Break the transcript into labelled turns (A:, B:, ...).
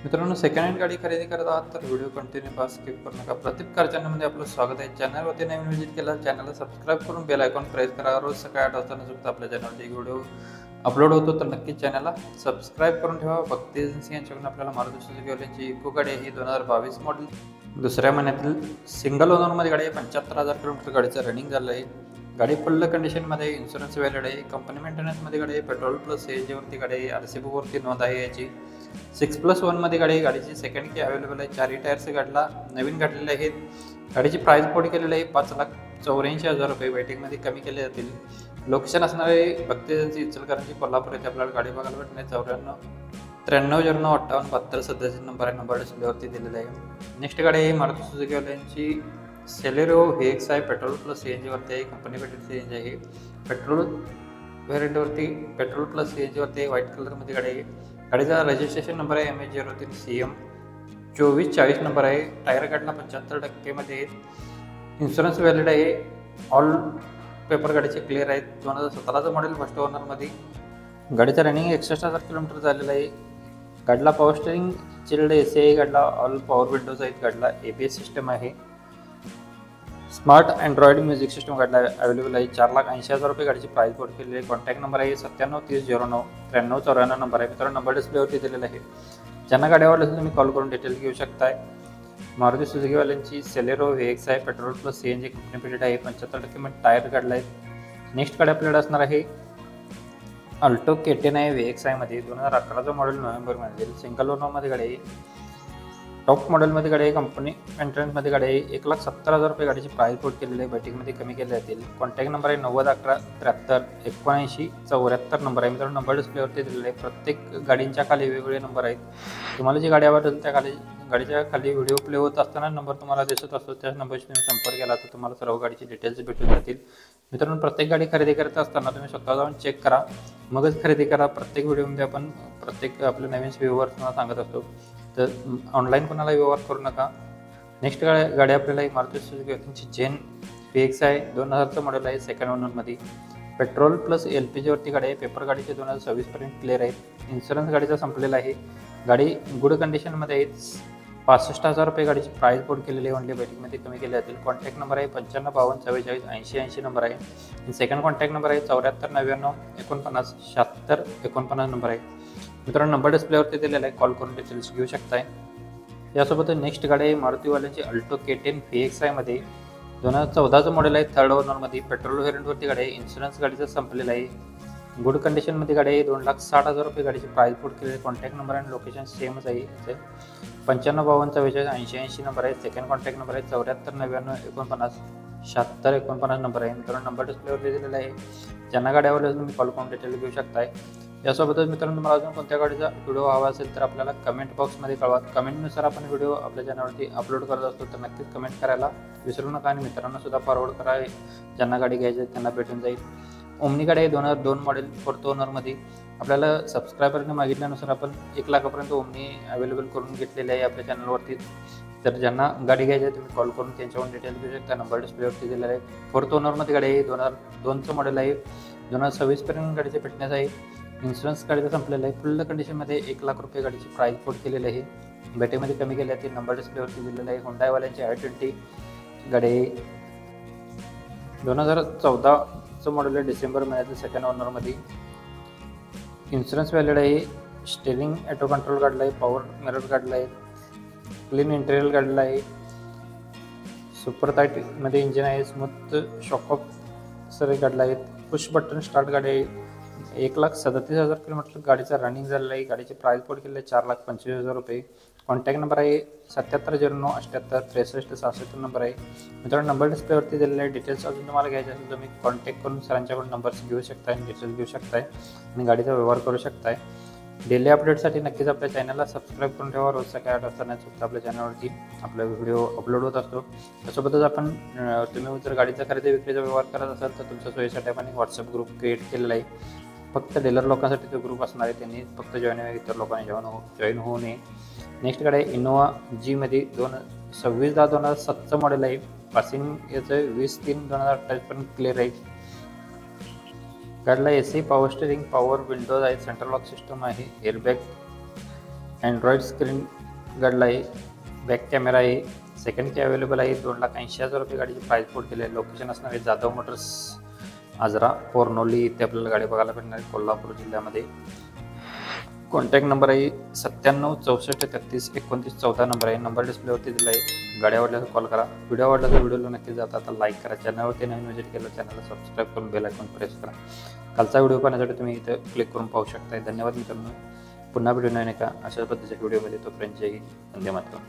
A: मित्रांनो, second hand गाडी खरेदी करत आहात तर व्हिडिओ कंटिन्यू पहा, स्किप करू नका. प्रदीप कार चॅनलमध्ये आपलं स्वागत आहे. चॅनलवरती नवीन व्हिजिट केला, चॅनलला सबस्क्राईब करून बेल आयकॉन प्रेस करा. रोज सकाळी 8 वाजता न चुकता आपल्या चॅनलवरती व्हिडिओ अपलोड होतो, तर नक्कीच चॅनलला सबस्क्राईब करून ठेवा. भक्ती एजन्सी यांच्याकडून आपल्याला मारुती सुझुकी वाल्यांची इको गाडी आहे. ही 2022 मॉडेल दुसऱ्या महिन्यातील सिंगल ओनरमध्ये गाडी आहे. 75,000 किलोमीटर गाडीचं रनिंग झालं आहे. गाडी फुल कंडिशनमध्ये आहे. इन्शुरन्स व्हॅलिड आहे. कंपनी मेंटेनन्समध्ये गाडी आहे. पेट्रोल प्लस CNGवरती गाडी आहे. RC बुकवरती नोंद आहे याची. 6+1 मध्ये गाडी आहे. गाडीची सेकंड की अवेलेबल आहे. चारही टायर्स गाडीला नवीन काढलेले आहेत. गाडीची प्राइस कोड केलेली आहे 5,84,000 रुपये. वेटिंगमध्ये कमी केले जातील. लोकेशन असणार आहे भक्ती एजन्सी इचलकरंजी कोल्हापूर येथे आपल्याला गाडी बघायला भेटणार. 94 93 0 58 72 सध्याचा नंबर आहे. नंबर डिस्प्लेवरती दिलेला आहे. नेक्स्ट गाडी आहे मारुती सुझुकी वाल्यांची सेलेरिओ VX आहे. पेट्रोल प्लस CNGवरती आहे. कंपनी पेटेड CNG आहे. पेट्रोल व्हेरियंटवरती पेट्रोल प्लस CNGवरती आहे. व्हाईट कलरमध्ये गाडी आहे. गाडीचा रजिस्ट्रेशन नंबर आहे MH03 CM 2440 नंबर आहे. टायर गाडीला 75% मध्ये आहेत. इन्शुरन्स व्हॅलिड आहे. ऑल पेपर गाडीचे क्लिअर आहेत. 2017चं मॉडेल फर्स्ट ओनरमध्ये. गाडीचं रनिंग 61,000 किलोमीटर झालेलं आहे. गाडीला पॉवर स्टेरिंग चिल्ड AC आहे. गाडीला ऑल पॉवर विंडोज आहेत. गाडीला ABS सिस्टम आहे. स्मार्ट अँड्रॉइड म्युझिक सिस्टम गाडीला अवेलेबल आहे. 4,80,000 रुपये गाडीची प्राइस कोड केलेली आहे. कॉन्टॅक्ट नंबर आहे 9730 9394 नंबर आहे. मित्रांनो, नंबर डिस्प्लेवरती दिलेला आहे. ज्यांना गाडी आवडली असेल तुम्ही कॉल करून डिटेल घेऊ शकताय. मारुती सुझुकी वाल्यांची सेलेरो VX आहे. पेट्रोल प्लस CNG कंपनी पेटेड आहे. 75% मध्ये टायर काढला आहे. नेक्स्ट गाडी आपल्याकडे असणार आहे अल्टो K10 आहे. VX आहे मध्ये 2011चं मॉडेल नोव्हेंबरमध्ये. सिंगल ओनरमध्ये गाडी आहे. टॉप मॉडेलमध्ये गाडी आहे. कंपनी मेंटेनन्समध्ये गाडी आहे. 1,70,000 रुपये गाडीची प्राइस कोड केलेली आहे. बैठकीमध्ये कमी केले जातील. कॉन्टॅक्ट नंबर आहे 9011737974 नंबर आहे. मित्रांनो, नंबर डिस्प्लेवरती दिलेले आहे. प्रत्येक गाडींच्या खाली वेगवेगळे नंबर आहेत. तुम्हाला जी गाडी आवडेल त्या गाडीच्या खाली व्हिडिओ प्ले होत असताना नंबर तुम्हाला दिसत असतो. त्या नंबरशी तुम्ही संपर्क केला तर तुम्हाला सर्व गाडीची डिटेल्स भेटून जातील. मित्रांनो, प्रत्येक गाडी खरेदी करत असताना तुम्ही स्वतः जाऊन चेक करा, मगच खरेदी करा. प्रत्येक व्हिडिओमध्ये आपण प्रत्येक आपल्या नवीन व्ह्यूवर तुम्हाला सांगत असतो, तर ऑनलाईन कोणाला व्यवहार करू नका. नेक्स्ट गाडी आपल्याला एक मारुती सुझुकी वाल्यांची जेन VX आहे. 2000चं मॉडेल आहे. सेकंड ओनरमध्ये. पेट्रोल प्लस LPGवरती गाडी आहे. पेपर गाडीचे 2026 पर्यंत क्लिअर आहेत. इन्शुरन्स गाडीचा संपलेला आहे. गाडी गुड कंडिशनमध्ये आहे. 65,000 रुपये गाडीची प्राइस कोड केलेली आहे. ओनली बैठकीमध्ये कमी केले जातील. कॉन्टॅक्ट नंबर आहे 9552448080 नंबर आहे. सेकंड कॉन्टॅक्ट नंबर आहे 7499497649 नंबर आहे. मित्रांनो, नंबर डिस्प्लेवरती दिलेला आहे. कॉल करून डिटेल्स घेऊ शकताय. यासोबत नेक्स्ट गाडी आहे मारुती वाल्यांची अल्टो K10 VX आहे मध्ये 2014चं मॉडेल आहे. थर्ड ओनरमध्ये. पेट्रोल व्हेरियंटवरती गाडी आहे. इन्शुरन्स गाडीचा संपलेला आहे. गुड कंडिशनमध्ये गाडी आहे. 2,60,000 रुपये गाडीची प्राइस कोड केलेली आहे. कॉन्टॅक्ट नंबर आणि लोकेशन सेमच आहे. 9552448080 नंबर आहे. सेकंड कॉन्टॅक्ट नंबर आहे 7499497649 नंबर आहे. मित्रांनो, नंबर डिस्प्लेवरती दिलेला आहे. ज्यांना गाडी आवडली तुम्ही कॉल करून डिटेल घेऊ शकताय. यासोबतच मित्रांनो, तुम्हाला अजून कोणत्या गाडीचा व्हिडिओ हवा असेल तर आपल्याला कमेंट बॉक्समध्ये कळवा. कमेंटनुसार आपण व्हिडिओ आपल्या चॅनलवरती अपलोड करत असतो, तर नक्कीच कमेंट करायला विसरू नका. आणि मित्रांना सुद्धा फॉरवर्ड करा. ज्यांना गाडी घ्यायची आहे त्यांना भेटून जाईल. ओमनी गाडी आहे 2002 मॉडेल फोर्थ ओनरमध्ये. आपल्याला सबस्क्रायबरने मागितल्यानुसार आपण 1 लाखापर्यंत ओमनी अवेलेबल करून घेतलेली आहे आपल्या चॅनलवरती. तर ज्यांना गाडी घ्यायची आहे तुम्ही कॉल करून त्यांच्यावर डिटेल घेऊ शकता. नंबर डिस्प्लेवरती दिलेला आहे. फोर्थ ओनरमध्ये गाडी आहे. 2002चं मॉडेल आहे. 2026 पर्यंत गाडीचे फिटनेस आहे. इन्शुरन्स गाडीचा संपलेला आहे. फुल कंडिशनमध्ये 1 लाख रुपये गाडीची प्राइस कोड केलेली आहे. बॅटरीमध्ये कमी केले आहे. नंबर डिस्प्लेवरती दिलेला आहे. हुंडाईवाल्यांची i20 गाडी आहे. 2014चं मॉडेल आहे. डिसेंबर महिन्यातील सेकंड ओनरमध्ये. इन्शुरन्स व्हॅलिड आहे. स्टेरिंग ऑटो कंट्रोल काढला आहे. पॉवर मिरर काढला आहे. क्लीन इंटेरियर काढला आहे. सुपर टाईटमध्ये इंजिन आहे. स्मूथ शॉक ऑफ सर काढला आहे. पुश बटन स्टार्ट गाडी आहे. 1,37,000 किलोमीटर गाडीचा रनिंग झालेला आहे. गाडीची प्राइस कोड केलेली आहे 4,25,000 रुपये. कॉन्टॅक्ट नंबर आहे 7709786366 नंबर आहे. मित्रांनो, नंबर डिस्प्लेवरती दिलेला आहे. डिटेल्स अजून तुम्हाला घ्यायचे असेल तर तुम्ही कॉन्टॅक्ट करून सरांच्याकडून नंबर्स घेऊ शकताय आणि डिटेल्स घेऊ शकताय आणि गाडीचा व्यवहार करू शकताय. डेली अपडेटसाठी नक्कीच आपल्या चॅनलला सबस्क्राईब करून ठेवा. रोज सकाळी 8 वाजता चुकता आपल्या चॅनलवरती आपला व्हिडिओ अपलोड होत असतो. त्यासोबतच आपण तुम्ही जर गाडीचा खरेदी विक्रीचा व्यवहार करत असाल तर तुमच्या सोयीसाठी आपण एक व्हॉट्सअप ग्रुप क्रिएट केलेला आहे. फक्त डीलर लोकांसाठी तो ग्रुप असणार आहे. त्यांनी फक्त जॉईन व्हावे, इतर लोकांनी जॉईन होऊ नये. नेक्स्ट गाडी आहे इनोवा G मध्ये 26/10/2007चं मॉडेल आहे. पासिंग याचं 20/3/2028 पर्यंत क्लिअर आहे. गाडीला AC, power steering, power Windows आहे. सेंट्रल लॉक सिस्टम आहे. एअरबॅग अँड्रॉइड स्क्रीन गार्डला आहे, बॅक कॅमेरा आहे, सेकंड की अवेलेबल आहे. 2,80,000 रुपये गाडीची प्राईस कोड केली आहे. लोकेशन असणार आहे जाधव मोटर्स आजरा पोरनोली इथे आपल्याला गाडी बघायला भेटणार आहे कोल्हापूर जिल्ह्यामध्ये. कॉन्टॅक्ट नंबर आहे 97 64 33 29 14 नंबर आहे. नंबर डिस्प्लेवरती दिला आहे. गाडी आवडल्यास कॉल करा. व्हिडिओ आवडला तर व्हिडिओला नक्की जाता आता लाईक करा. चॅनलवरती नवीन व्हिजिट केलं चॅनलला सबस्क्राईब करून बेल आयकॉन प्रेस करा. कालचा व्हिडिओ पाहण्यासाठी तुम्ही इथं क्लिक करून पाहू शकता. धन्यवाद मित्रांनो. पुन्हा व्हिडिओ नाही का अशा पद्धतीच्या व्हिडिओमध्ये तोपर्यंत जय हिंद, वंदे मातरम.